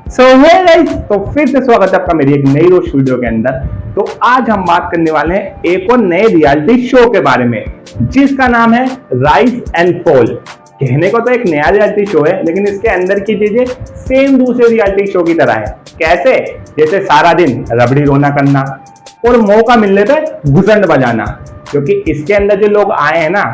सो hey guys, तो फिर से स्वागत है आपका मेरी एक नई रोज वीडियो के अंदर। तो आज हम बात करने वाले हैं एक और नए रियलिटी शो के बारे में जिसका नाम है राइज एंड फॉल। कहने को तो एक नया रियलिटी शो है, लेकिन इसके अंदर की चीजें सेम दूसरे रियलिटी शो की तरह है। कैसे? जैसे सारा दिन रबड़ी रोना करना और मौका मिलने पे घुसंड बजाना। क्योंकि इसके अंदर जो लोग आए हैं ना,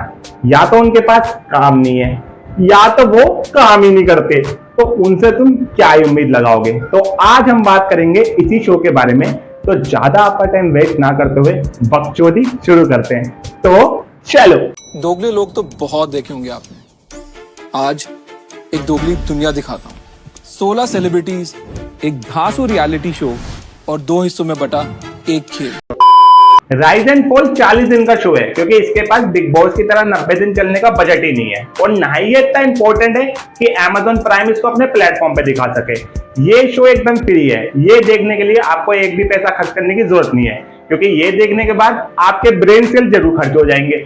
या तो उनके पास काम नहीं है या तो वो काम ही नहीं करते, तो उनसे तुम क्या ही उम्मीद लगाओगे। तो आज हम बात करेंगे इसी शो के बारे में। तो ज्यादा आपका टाइम वेस्ट ना करते हुए बकचोदी शुरू करते हैं। तो चलो। दोगले लोग तो बहुत देखे होंगे आपने। आज एक दोगली दुनिया दिखाता हूँ। 16 सेलिब्रिटीज, एक धांसू रियलिटी शो और 2 हिस्सों में बटा एक खेल। राइज एंड फॉल 40 दिन का शो है, क्योंकि इसके पास बिग बॉस की तरह 90 दिन चलने का बजट ही नहीं है, और ना ही ये इतना इंपॉर्टेंट है कि Amazon प्राइम इसको अपने प्लेटफॉर्म पे दिखा सके। ये शो एकदम फ्री है। ये देखने के लिए आपको एक भी पैसा खर्च करने की जरूरत नहीं है, क्योंकि ये देखने के बाद आपके ब्रेन सेल जरूर खर्च हो जाएंगे।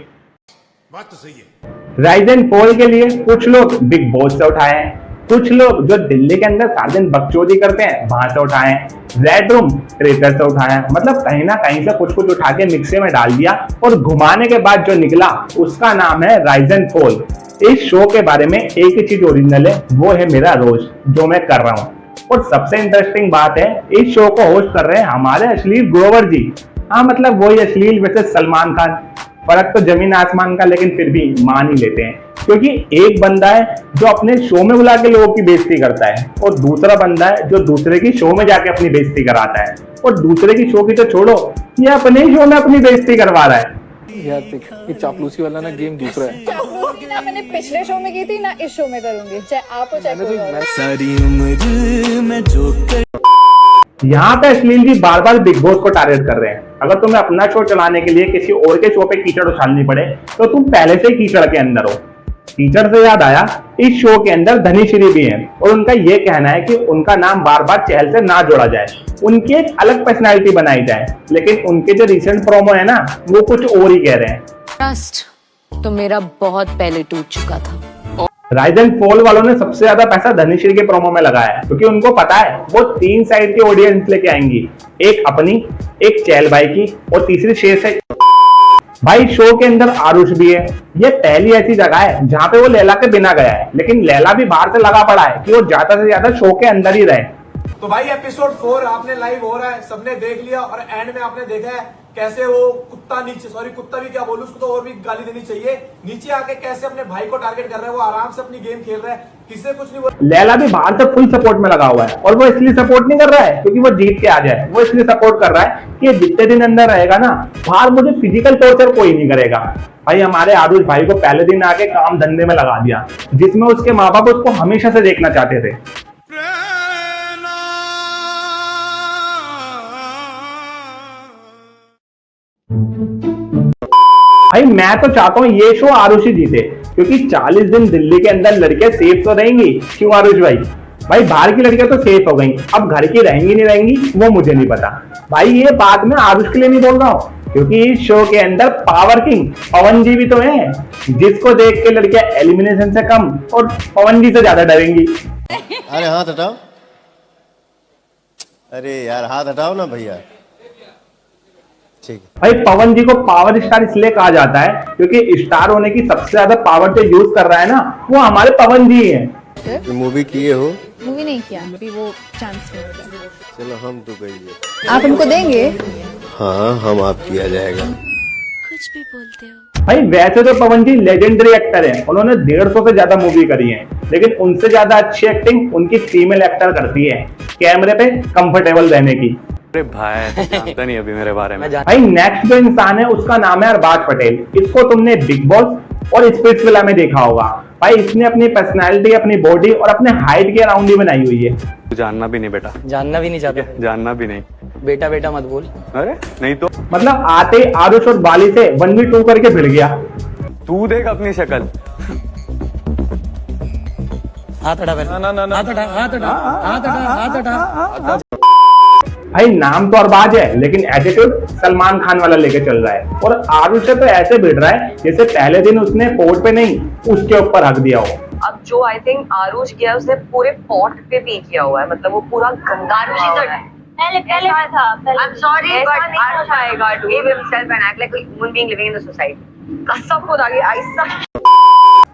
बात तो सही है। राइज एंड फॉल के लिए कुछ लोग बिग बॉस से उठाए हैं, कुछ लोग जो दिल्ली के अंदर सारा दिन बकचोदी करते हैं वहां से उठाए हैं, रेड रूम क्रिएटर से उठाए हैं। मतलब कहीं ना कहीं से कुछ कुछ उठा के मिक्सी में डाल दिया, और घुमाने के बाद जो निकला उसका नाम है राइज एंड फॉल। इस शो के बारे में एक ही चीज ओरिजिनल है, वो है मेरा रोस्ट जो मैं कर रहा हूँ। और सबसे इंटरेस्टिंग बात है, इस शो को होस्ट कर रहे हैं हमारे अश्लील ग्रोवर जी। हाँ, मतलब वही अश्लील वैसे सलमान खान। फर्क तो जमीन आसमान का, लेकिन फिर भी मान ही लेते हैं। क्योंकि एक बंदा है जो अपने शो में बुला के लोगों की बेइज्जती करता है, और दूसरा बंदा है जो दूसरे की शो में जाके अपनी बेइज्जती कराता है। और दूसरे की शो की तो छोड़ो, ये अपने ही शो में अपनी बेइज्जती करवा रहा है। यार देख, ये चापलूसी वाला ना गेम दूसरा है। चापलूसी ना मैंने पिछले शो में की थी ना इस शो में करूंगी, चाहे आप हो चाहे कोई और। सारी उम्र में जो यहाँ पे अश्लील जी बार बार बिग बॉस को टारगेट कर रहे हैं। अगर तुम्हें अपना शो चलाने के लिए किसी और के शो पे कीचड़ उछालनी पड़े, तो तुम पहले से ही कीचड़ के अंदर हो। कीचड़ से याद आया, इस शो के अंदर धनीश्री भी है, और उनका ये कहना है कि उनका नाम बार बार चहल से ना जोड़ा जाए, उनकी एक अलग पर्सनैलिटी बनाई जाए। लेकिन उनके जो रिसेंट प्रोमो है ना, वो कुछ और ही कह रहे हैं। ट्रस्ट तो मेरा बहुत पहले टूट चुका था। राइज एंड फॉल वालों ने सबसे ज्यादा पैसा धनीश्री के प्रोमो में लगाया है, क्योंकि उनको पता है वो 3 साइड की ऑडियंस लेके आएंगी, एक अपनी, एक चहल भाई की, और तीसरी शेर से। भाई शो के अंदर आरुष भी है। ये पहली ऐसी जगह है जहां पे वो लैला के बिना गया है, लेकिन लैला भी बाहर से लगा पड़ा है कि वो ज्यादा से ज्यादा शो के अंदर ही रहे। तो भाई एपिसोड 4 आपने लाइव हो रहा है, सबने देख लिया, और एंड में आपने देखा है कैसे वो कुत्ता भी क्या बोलूं, उसको तो और भी गाली देनी चाहिए। नीचे आके कैसे अपने भाई को टारगेट कर रहा है, वो आराम से अपनी गेम खेल रहा है, किसी कुछ नहीं बोल। लैला भी बाहर से फुल सपोर्ट में लगा हुआ है, और वो इसलिए सपोर्ट नहीं कर रहा है क्योंकि वो जीत के आ जाए, वो इसलिए सपोर्ट कर रहा है कि जितने दिन अंदर रहेगा ना, बाहर मुझे फिजिकल टॉर्चर कोई नहीं करेगा। भाई हमारे आरुष भाई को पहले दिन आके काम धंधे में लगा दिया, जिसमें उसके माँ बाप उसको हमेशा से देखना चाहते थे। भाई मैं तो चाहता हूँ ये शो आरुष ही जीते, क्योंकि 40 दिन दिल्ली के अंदर लड़कियां सेफ तो रहेंगी। क्यों आरुष भाई? भाई बाहर की लड़कियां तो सेफ हो गई, अब घर की रहेंगी नहीं रहेंगी वो मुझे नहीं पता। भाई ये बात मैं आरुष के लिए नहीं बोल रहा हूँ, क्योंकि इस शो के अंदर पावर किंग पवन जी भी तो है, जिसको देख के लड़कियां एलिमिनेशन से कम और पवन जी से ज्यादा डरेंगी। अरे हाथ हटाओ, अरे यार हाथ हटाओ ना भैया। भाई पवन जी को पावर स्टार इसलिए कहा जाता है क्योंकि स्टार होने की सबसे ज्यादा पावर जो यूज कर रहा है ना, वो हमारे पवन जी हैं। मूवी किए हो? मूवी नहीं किया अभी, वो चांस नहीं मिला। चलो हम तो कहिए, आप हमको देंगे? हाँ हम आप किया जाएगा। कुछ भी बोलते हो। भाई वैसे तो पवन जी लेजेंडरी एक्टर हैं, उन्होंने 150 से ज्यादा मूवी करी है, लेकिन उनसे ज्यादा अच्छी एक्टिंग उनकी फीमेल एक्टर करती है, कैमरे पे कंफर्टेबल रहने की। अरे भाई जानता नहीं अभी मेरे बारे में। भाई नेक्स्ट जो इंसान है उसका नाम है अरबाज पटेल। इसको तुमने बिग बॉस और स्पिट्सविला में देखा होगा। भाई इसने अपनी पर्सनालिटी, अपनी बॉडी और अपने हाइट के अराउंड ही बनाई हुई है। जानना भी नहीं बेटा, जानना भी नहीं चाहते, जानना भी नहीं। बेटा बेटा मत बोल। अरे नहीं तो मतलब आते आरुष और बाली से 1v2 करके भिड़ गया। तू देख अपनी शक्ल। हाथ हटा, हाथ हटा। भाई नाम तो अरबाज है, लेकिन एटीट्यूड सलमान खान वाला लेके चल रहा है, और आरुष से तो ऐसे भिड़ रहा है जैसे पहले दिन उसने कोर्ट पे नहीं उसके ऊपर हक दिया हो। अब जो आई थिंक आरुष किया उसने पूरे पॉट पे पी किया हुआ है, मतलब वो पूरा गंदा पहले में था I'm sorry but Arush आएगा to give himself and act like a human being living in the society। कसम खुदा की ऐसा।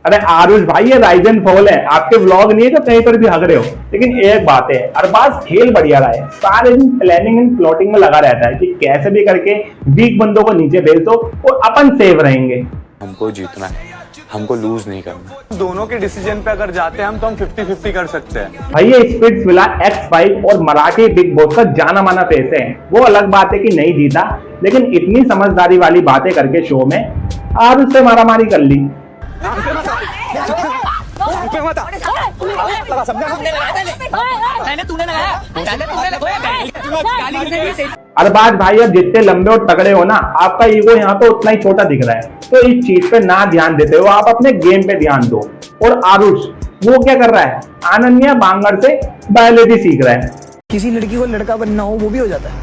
अरे आरुष भाई, ये राइजन फॉल है, आपके व्लॉग नहीं है तो कहीं पर भी हग रहे हो। लेकिन एक बात है, अरबाज खेल बढ़िया रहा है, सारे दिन प्लानिंग एंड प्लॉटिंग में लगा रहता है कि कैसे भी करके वीक बंदों को नीचे भेज दो और अपन सेव रहेंगे। हमको जीतना है, हमको लूज नहीं करना। दोनों के डिसीजन पे अगर जाते हैं हम तो हम 50-50 कर सकते हैं। भाई ये स्पिट्स विला X5 और मराठी बिग बॉस का जाना माना फेस है। वो अलग बात है कि नहीं जीता, लेकिन इतनी समझदारी वाली बातें करके शो में आरुष से मारामारी कर ली। अरबाज भाई, अब जितने लंबे और तगड़े हो ना, आपका ईगो यहाँ पे उतना ही छोटा दिख रहा है, तो इस चीज पे ना ध्यान देते हो, आप अपने गेम पे ध्यान दो। और आरुष वो क्या कर रहा है, अनन्या बांगर से बायोलॉजी सीख रहा है। किसी लड़की को लड़का बनना हो वो भी हो जाता है।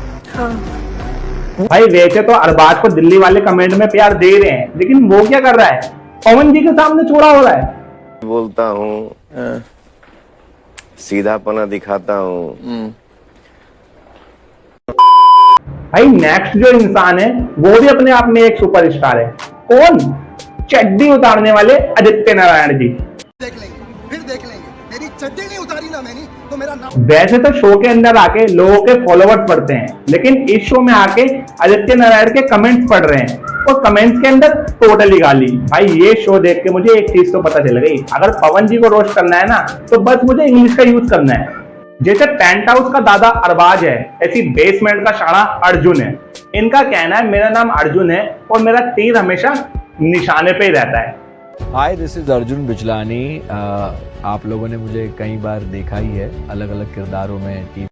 भाई वैसे तो अरबाज को दिल्ली वाले कमेंट में प्यार दे रहे हैं, लेकिन वो क्या कर रहा है, पवन जी के सामने छोड़ा हो रहा है। बोलता हूँ, सीधापना दिखाता हूँ। भाई नेक्स्ट जो इंसान है वो भी अपने आप में एक सुपरस्टार है। कौन? चड्डी उतारने वाले आदित्य नारायण जी। देख लेंगे, फिर देख लेंगे। मेरी चड्डी नहीं उतारी ना मैंने तो मेरा नाम। वैसे तो शो के अंदर आके लोगों के फॉलोवर्स पढ़ते हैं, लेकिन इस शो में आके आदित्य नारायण के कमेंट्स पढ़ रहे हैं और कमेंट्स के अंदर टोटली गाली। भाई ये शो देख के मुझे एक चीज तो पता चल गई, अगर पवन जी को रोस्ट करना है ना तो बस मुझे इंग्लिश का यूज करना है। जैसे पेंट हाउस का दादा अरबाज है, ऐसी बेसमेंट का शाना अर्जुन है। इनका कहना है मेरा नाम अर्जुन है और मेरा तीर हमेशा निशाने पे ही रहता है। हाय, दिस इज अर्जुन बिजलानी। आप लोगों ने मुझे कई बार देखा ही है अलग अलग किरदारों में।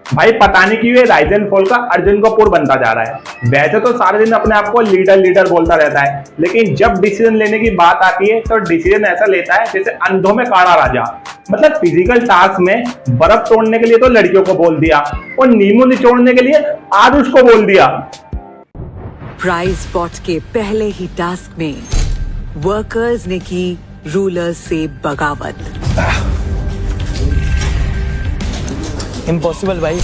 भाई पता नहीं क्यों ये राइजन फॉल का अर्जुन कपूर बनता जा रहा है। वैसे तो सारे दिन अपने आप को लीडर लीडर बोलता रहता है, लेकिन जब डिसीजन लेने की बात आती है तो डिसीजन ऐसा लेता है जैसे अंधों में काड़ा राजा। मतलब फिजिकल टास्क में बर्फ तोड़ने के लिए तो लड़कियों को बोल दिया और नींबू निचोड़ने के लिए आरुष को बोल दिया। प्राइज स्पॉट के पहले ही टास्क में वर्कर्स ने की रूलर से बगावत। इम्पॉसिबल भाई।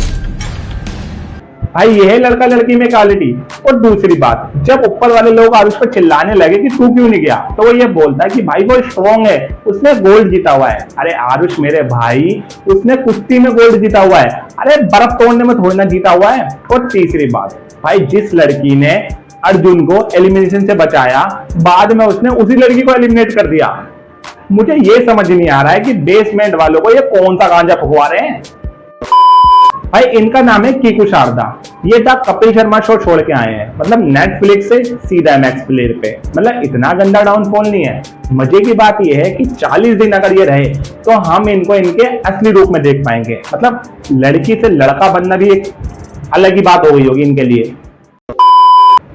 भाई ये है लड़का लड़की में क्वालिटी। और दूसरी बात, जब ऊपर वाले लोग आरुष पर चिल्लाने लगे कि तू क्यों नहीं गया, तो वो ये बोलता है कि भाई वो स्ट्रॉन्ग है, उसने गोल्ड जीता हुआ है। अरे आरुष मेरे भाई, उसने कुश्ती में गोल्ड जीता हुआ है, अरे बर्फ तोड़ने में थोड़ी ना जीता हुआ है। और तीसरी बात, भाई जिस लड़की ने अर्जुन को एलिमिनेशन से बचाया, बाद में उसने उसी लड़की को एलिमिनेट कर दिया। मुझे ये समझ नहीं आ रहा है कि बेसमेंट वालों को ये कौन सा गांजा फुकवा रहे हैं। भाई इनका नाम है कीकू शारदा। ये द कपिल शर्मा शो छोड़ के आए हैं, मतलब नेटफ्लिक्स से सीधा मैक्स प्लेयर पे। मतलब इतना गंदा डाउनफॉल नहीं है। मजे की बात ये है कि 40 दिन अगर ये रहे तो हम इनको इनके असली रूप में देख पाएंगे। मतलब लड़की से लड़का बनना भी एक अलग ही बात हो गई होगी इनके लिए।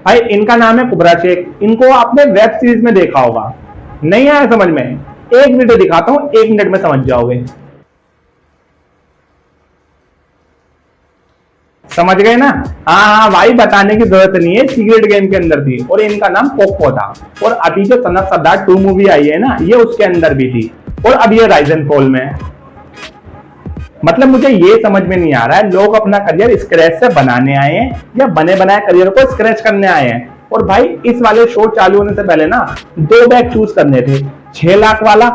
भाई इनका नाम है कुबरा शेख। इनको आपने वेब सीरीज में देखा होगा, नहीं आया समझ में? एक वीडियो दिखाता हूँ, 1 मिनट में समझ जाओगे। समझ गए ना? हाँ भाई, बताने की जरूरत नहीं है, सीक्रेट गेम के अंदर थी और इनका नाम पोप्पो था। और अभी जो सन ऑफ सरदार 2 मूवी आई है ना, ये उसके अंदर भी थी। और अब ये राइजन फॉल में। मतलब मुझे ये समझ में नहीं आ रहा है, लोग अपना करियर स्क्रैच से बनाने आए हैं या बने बनाए करियर को स्क्रैच करने आए हैं। और भाई इस वाले शो चालू होने से पहले ना 2 बैग चूज करने थे, 6 लाख वाला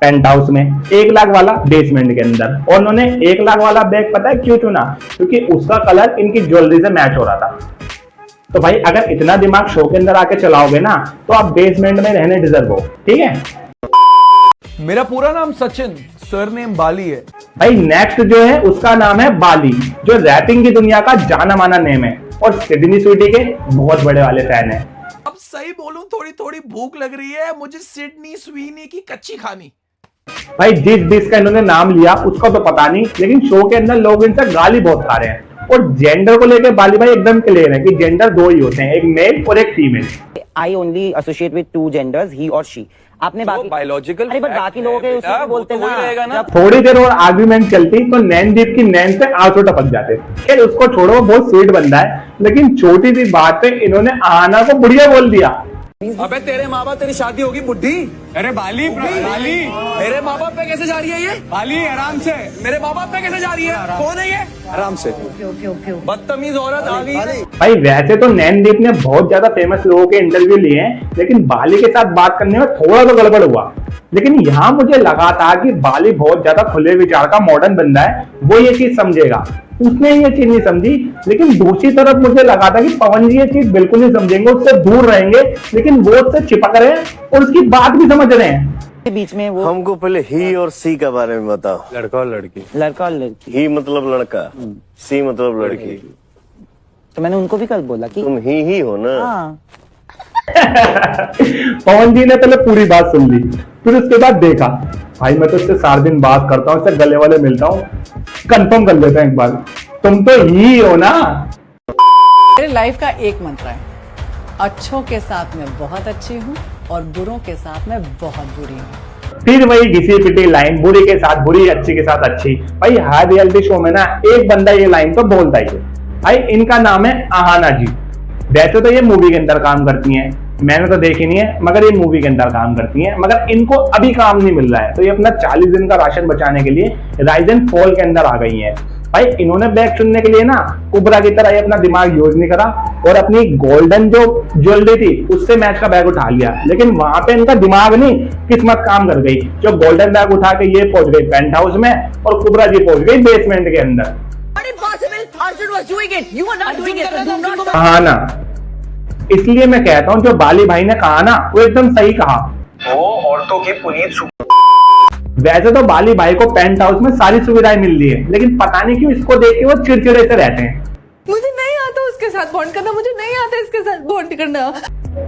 पेंट हाउस में, 1 लाख वाला बेसमेंट के अंदर। और उन्होंने 1 लाख वाला बैग पता है क्यों चुना? क्योंकि उसका कलर इनकी ज्वेलरी से मैच हो रहा था। तो भाई अगर इतना दिमाग शो के अंदर आके चलाओगे ना तो आप बेसमेंट में रहने डिजर्व हो, ठीक है? मेरा पूरा नाम सचिन, सरनेम बाली है। भाई नेक्स्ट जो है उसका नाम है बाली, जो रैपिंग की दुनिया का जाना माना नेम है और सिडनी स्वीटी के बहुत बड़े वाले फैन है। अब सही बोलूं, थोड़ी थोड़ी भूख लग रही है मुझे सिडनी स्वीनी की कच्ची खानी। भाई जिस डिश का इन्होंने नाम लिया उसका तो पता नहीं, लेकिन शो के अंदर लोग इनसे गाली बहुत खा रहे हैं। और जेंडर को लेकर बाली भाई एकदम क्लियर है कि जेंडर 2 ही होते हैं, एक मेल और एक female. I only associate with 2 genders, ही और शी। आपने बाकी बायोलॉजिकल, अरे बट बाकी लोगों के उसमें बोलते हैं ना। थोड़ी देर और आर्ग्यूमेंट चलती तो नैनदीप की नैन से आंसू टपक जाते। खैर उसको छोड़ो, वो बहुत स्वीट बंदा है, लेकिन छोटी सी बात पे इन्होंने आना को बुढ़िया बोल दिया। अबे तेरे माँ बाप तेरी शादी होगी बुढ़ी। अरे बाली बाली मेरे माँ बाप पे कैसे जा रही है ये? बाली आराम से। मेरे माँ बाप पे कैसे जा रही है? कौन है ये? आराम से। बदतमीज औरत आ गई है। भाई वैसे तो नैनदीप ने बहुत ज्यादा फेमस लोगों के इंटरव्यू लिए हैं, लेकिन बाली के साथ बात करने में थोड़ा तो गड़बड़ हुआ। लेकिन यहाँ मुझे लगा था कि बाली बहुत ज्यादा खुले विचार का मॉडर्न बंदा है, वो ये चीज समझेगा। उसने ये चीज नहीं समझी। लेकिन दूसरी तरफ मुझे लगा था कि पवन जी ये चीज बिल्कुल नहीं समझेंगे, उससे दूर रहेंगे, लेकिन वो उससे चिपक रहे हैं और उसकी बात भी समझ रहे हैं। बीच में वो हमको पहले ही और सी के बारे में बताओ। लड़का और लड़की। लड़का और लड़की। ही मतलब लड़का, सी मतलब लड़की। तो मैंने उनको भी कल बोला कि तुम ही हो ना। हाँ। पवन जी ने पहले पूरी बात सुन ली, फिर उसके बाद देखा भाई मैं तो इससे सारे दिन बात करता हूँ, इससे गले वाले मिलता हूँ, कंफर्म कर लेते हैं एक बार, तुम तो ही हो ना। मेरे लाइफ का एक मंत्र है, अच्छों के साथ मैं बहुत अच्छी हूँ और बुरों के साथ मैं बहुत बुरी हूँ। फिर वही घिसी पिटी लाइन, बुरी के साथ बुरी, अच्छी के साथ अच्छी। भाई हर रियलिटी शो में ना एक बंदा ये लाइन तो बोलता ही है। भाई इनका नाम है अहाना जी। वैसे तो ये मूवी के अंदर काम करती हैं, मैंने तो देखी नहीं है, मगर ये मूवी के अंदर काम करती हैं, मगर इनको अभी काम नहीं मिल रहा है, तो ये अपना 40 दिन का राशन बचाने के लिए राइजन फॉल के अंदर आ गई हैं। भाई इन्होंने बैग चुनने के लिए ना कुबरा की तरह अपना दिमाग यूज नहीं करा और अपनी गोल्डन जो ज्वेलरी थी उससे मैच का बैग उठा लिया, लेकिन वहां पे इनका दिमाग नहीं किस्मत काम कर गई। जो गोल्डन बैग उठा के ये पहुंच गई पेंट हाउस में और कुबरा जी पहुंच गई बेसमेंट के अंदर। हाँ ना, इसलिए मैं कहता हूँ जो बाली भाई ने कहा ना वो एकदम सही कहा। वो औरतों की पुनीत। वैसे तो बाली भाई को पेंट हाउस में सारी सुविधाएं मिल रही है, लेकिन पता नहीं क्यों इसको देख के वो चिड़चिड़े से रहते हैं। मुझे नहीं आता उसके साथ बॉन्ड करना, मुझे नहीं आता इसके साथ बॉन्ड करना।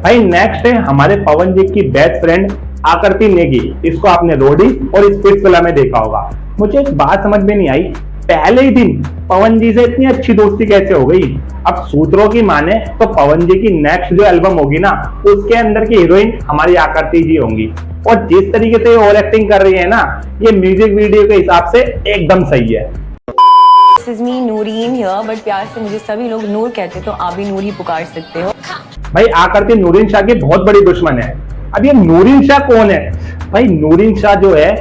भाई नेक्स्ट है हमारे पवन जी की बेस्ट फ्रेंड आकृति नेगी। इसको आपने रोडी और स्पिट्सविला में देखा होगा। मुझे एक बात समझ में नहीं आई, पहले ही दिन पवन जी से इतनी अच्छी दोस्ती कैसे हो गई। अब सूत्रों की माने तो पवन जी की नेक्स्ट जो एल्बम होगी ना उसके अंदर की हीरोइन हमारी आकृति जी होंगी, और जिस तरीके से ओवर एक्टिंग कर रही है ना ये म्यूजिक वीडियो के हिसाब से एकदम सही है। This is me, Noorin here, but प्यार से मुझे सभी लोग नूर कहते, तो आप भी नूर ही पुकार सकते हो। भाई आकृति नूरिन शाह की बहुत बड़ी दुश्मन है। अब ये नूरिन शाह कौन है? भाई नूरिन शाह जो है,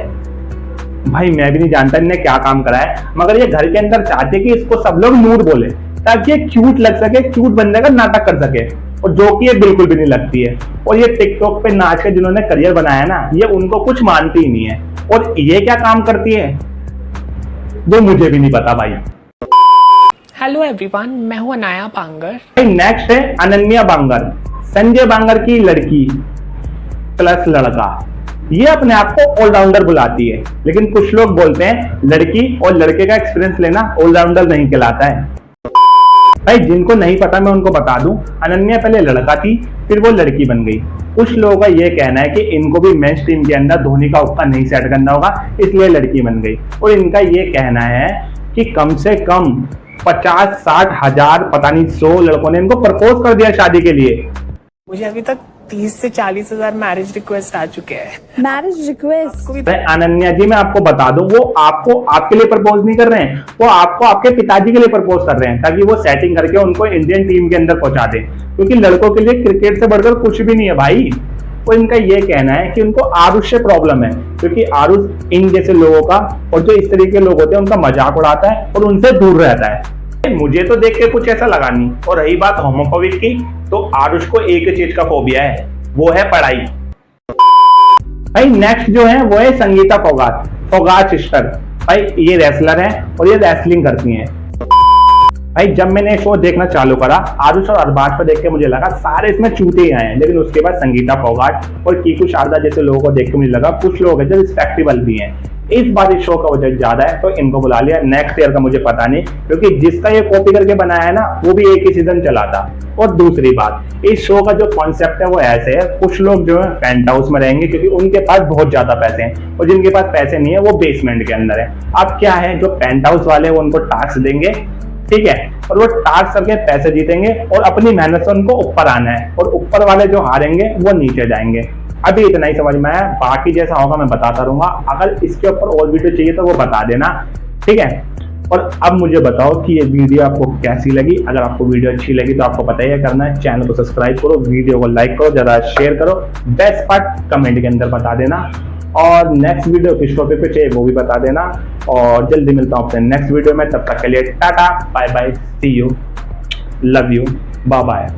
भाई मैं भी नहीं जानता इन्हें क्या काम करा है, मगर ये घर के अंदर चाहते कि इसको सब लोग नूर बोले ताकि ये क्यूट लग सके, क्यूट बनने का नाटक कर सके, और जो कि ये बिल्कुल भी नहीं लगती है। और ये टिकटॉक पे नाच के जिन्होंने करियर बनाया ना ये उनको कुछ मानती ही नहीं है। और ये क्या काम करती है वो मुझे भी नहीं पता भाई। हेलो एवरीवन, मैं हूं अनाया बांगर। नेक्स्ट है अनन्या बांगर, संजय बांगर की लड़की प्लस लड़का। ये अपने आप को ऑलराउंडर बुलाती है, लेकिन कुछ लोग बोलते हैं लड़की और लड़के का एक्सपीरियंस लेना ऑलराउंडर नहीं कहलाता है। भाई जिनको नहीं पता मैं उनको बता दूं, अनन्या पहले लड़का थी फिर वो लड़की बन गई। कुछ लोगों का ये कहना है कि इनको भी मेन स्ट्रीम के अंदर धोनी का हुक्का नहीं सेट करना होगा इसलिए लड़की बन गई, और इनका ये कहना है कि कम से कम 50-60 हजार पता नहीं 100 लड़कों ने इनको प्रपोज कर दिया शादी के लिए। मुझे अभी तक 30 से 40 हजार मैरिज रिक्वेस्ट आ चुके हैं। Marriage request? अनन्या जी मैं आपको बता दूं, वो आपको आपके लिए प्रपोज नहीं कर रहे हैं, वो आपको आपके पिताजी के लिए प्रपोज कर रहे हैं ताकि वो सेटिंग करके उनको इंडियन टीम के अंदर पहुंचा दे, क्योंकि लड़कों के लिए क्रिकेट से बढ़कर कुछ भी नहीं है भाई। तो इनका ये कहना है कि उनको आरुष से प्रॉब्लम है, क्योंकि आरुष इन जैसे लोगों का और जो इस तरीके के लोग होते हैं उनका मजाक उड़ाता है और उनसे दूर रहता है। मुझे तो देख के कुछ ऐसा लगा नहीं। और रही बात होमोफोबिक की, तो आरुष को एक ही चीज का फोबिया है, वो है पढ़ाई। भाई नेक्स्ट जो है वो है संगीता फोगाट, फोगाट सिस्टर। भाई ये रेसलर है और ये रेसलिंग करती हैं। भाई जब मैंने शो देखना चालू करा आरुष और अरबाज पर देख के मुझे लगा सारे इसमें चूते ही आए हैं, लेकिन उसके बाद संगीता फोगाट और कीकू शारदा जैसे लोगों को देख के मुझे लगा कुछ लोग हैं जो रिस्पेक्टेबल भी हैं। इस बार इस शो का वजह ज्यादा है तो इनको बुला लिया। नेक्स्ट ईयर का मुझे पता नहीं, क्योंकि जिसका ये कॉपी करके बनाया है ना वो भी एक ही सीजन चला था। और दूसरी बात, इस शो का जो कॉन्सेप्ट है वो ऐसे है, कुछ लोग जो है पेंट हाउस में रहेंगे क्योंकि उनके पास बहुत ज्यादा पैसे हैं, और जिनके पास पैसे नहीं है वो बेसमेंट के अंदर है। अब क्या है, जो पेंट हाउस वाले वो उनको टास्क देंगे, ठीक है, और वो टास्क करके पैसे जीतेंगे और अपनी मेहनत से उनको ऊपर आना है, और ऊपर वाले जो हारेंगे वो नीचे जाएंगे। अभी इतना ही समझ में आया, बाकी जैसा होगा मैं बताता रहूंगा। अगर इसके ऊपर और वीडियो चाहिए तो वो बता देना, ठीक है। और अब मुझे बताओ कि ये वीडियो आपको कैसी लगी। अगर आपको वीडियो अच्छी लगी तो आपको पता ही है करना है, चैनल को सब्सक्राइब करो, वीडियो को लाइक करो, ज़्यादा शेयर करो, बेस्ट पार्ट कमेंट के अंदर बता देना, और नेक्स्ट वीडियो किस टॉपिक पे चाहिए वो भी बता देना। और जल्दी मिलता हूँ अपने नेक्स्ट वीडियो में, तब तक के लिए tata bye bye, see you, love you, bye bye.